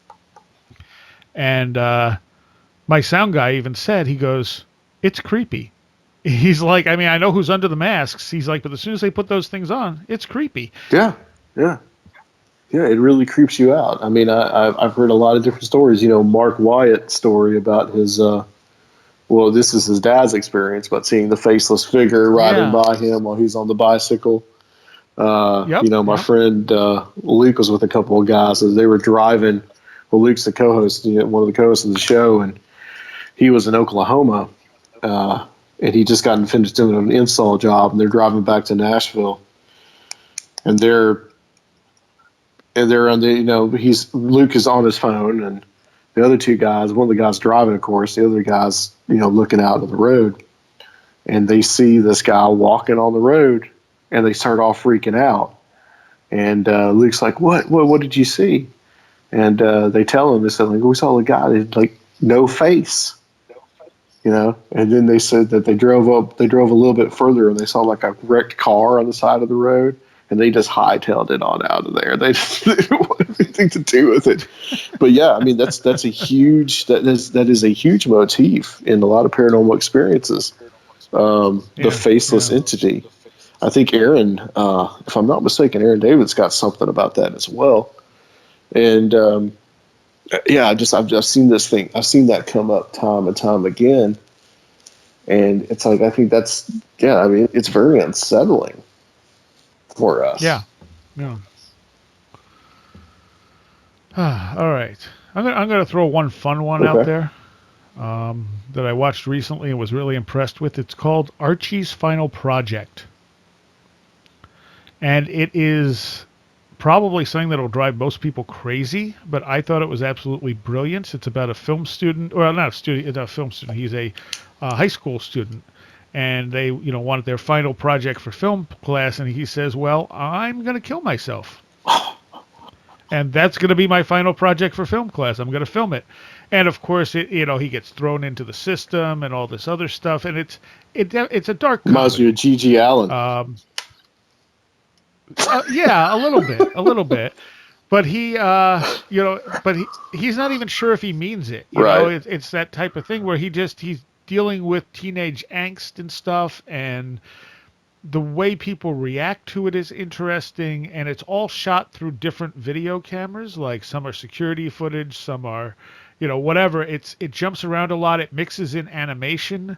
And my sound guy even said, he goes, it's creepy. He's like, I know who's under the masks. He's like, but as soon as they put those things on, it's creepy. Yeah, it really creeps you out. I've heard a lot of different stories. Mark Wyatt's story about his this is his dad's experience, but seeing the faceless figure riding by him while he's on the bicycle. My friend Luke was with a couple of guys as they were driving. Well, Luke's the co-host, one of the co-hosts of the show, and he was in Oklahoma, and he just got finished doing an install job, and they're driving back to Nashville, and they're on the Luke is on his phone, and the other two guys, one of the guys driving, of course, the other guy's looking out on the road, and they see this guy walking on the road. And they start all freaking out. And Luke's like, what did you see? And they tell him, they said, we saw a guy that had, no face. And then they said that they drove a little bit further and they saw like a wrecked car on the side of the road, and they just hightailed it on out of there. They didn't want anything to do with it. But yeah, I mean that's a huge that is a huge motif in a lot of paranormal experiences. The faceless entity. I think Aaron, if I'm not mistaken, Aaron David's got something about that as well. And I've seen this thing. I've seen that come up time and time again. And it's like, I think it's very unsettling for us. Yeah. All right. I'm gonna throw one fun one out there that I watched recently and was really impressed with. It's called Archie's Final Project. And it is probably something that will drive most people crazy, but I thought it was absolutely brilliant. It's about a film student, or not a student, it's a film student. He's a high school student, and they, wanted their final project for film class, and he says, well, I'm going to kill myself. And that's going to be my final project for film class. I'm going to film it. And of course, he gets thrown into the system and all this other stuff, and it's a dark comedy. Reminds me of G.G. Allen. Yeah, a little bit, but he's not even sure if he means it. It's that type of thing where he's dealing with teenage angst and stuff, and the way people react to it is interesting, and it's all shot through different video cameras. Like some are security footage, some are, whatever. It jumps around a lot. It mixes in animation.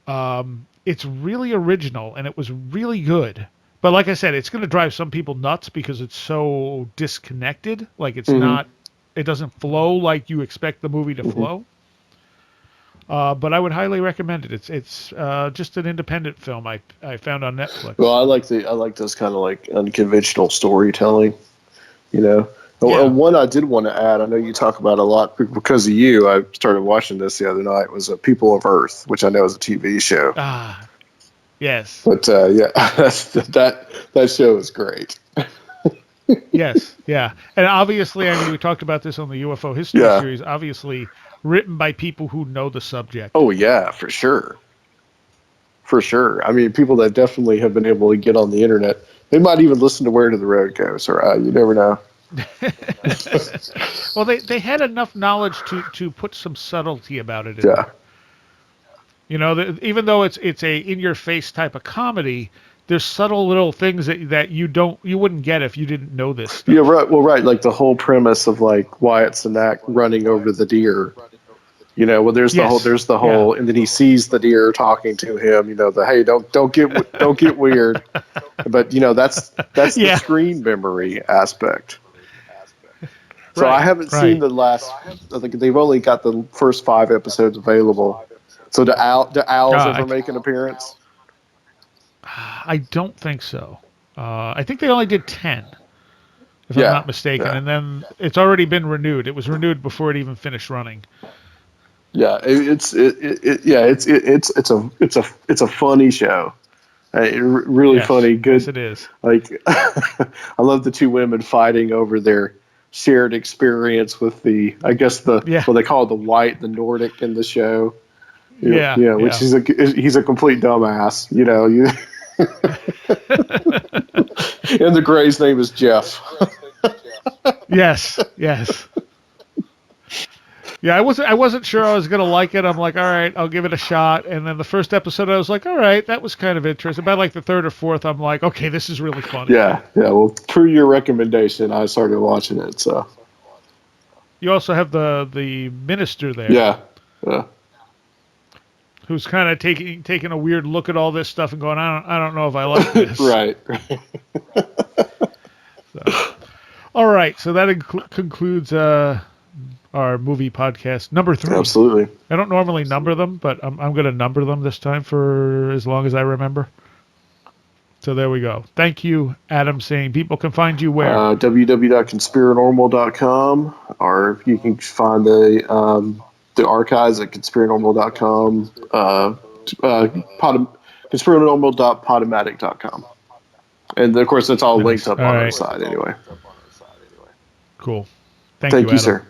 It's really original, and it was really good. But like I said, it's going to drive some people nuts because it's so disconnected. Like it's not, it doesn't flow like you expect the movie to flow. But I would highly recommend it. It's just an independent film I found on Netflix. Well, I like this kind of like unconventional storytelling. One I did want to add. I know you talk about a lot because of you. I started watching this the other night. Was People of Earth, which I know is a TV show. Yes. But that show is great. Yes, yeah. And obviously, we talked about this on the UFO History series, obviously written by people who know the subject. Oh, yeah, for sure. For sure. I mean, people that definitely have been able to get on the internet. They might even listen to Where Did the Road Go? So you never know. Well, they had enough knowledge to put some subtlety about it in there. Even though it's a in-your-face type of comedy, there's subtle little things that you wouldn't get if you didn't know this stuff. Yeah, right. Well, right, like the whole premise of like Wyatt Cenac running over the deer. There's the whole, and then he sees the deer talking to him. Hey, don't get weird. But that's the screen memory aspect. So I haven't seen the last. I think they've only got the first 5 episodes available. So do owls ever make an appearance? I don't think so. I think they only did 10, if I'm not mistaken, and then it's already been renewed. It was renewed before it even finished running. Yeah, it's a funny show. Really funny, good. Yes, it is. Like, I love the 2 women fighting over their shared experience with what they call the Nordic in the show. Which he's a complete dumbass. And the Gray's name is Jeff. Yes. Yeah, I wasn't sure I was gonna like it. I'm like, all right, I'll give it a shot. And then the first episode, I was like, all right, that was kind of interesting. By like the 3rd or 4th, I'm like, okay, this is really funny. Yeah. Well, through your recommendation, I started watching it. So you also have the minister there. Yeah. Who's kind of taking a weird look at all this stuff and going, I don't know if I like this. Right. All right, so that concludes our movie podcast number 3. Absolutely. I don't normally number them, but I'm going to number them this time for as long as I remember. So there we go. Thank you, Adam Sayne. People can find you where? www.conspirinormal.com, or you can find the archives at conspirinormal.com, conspirinormal.podomatic.com. And of course, it's all linked up on our site anyway. Cool. Thank you, sir.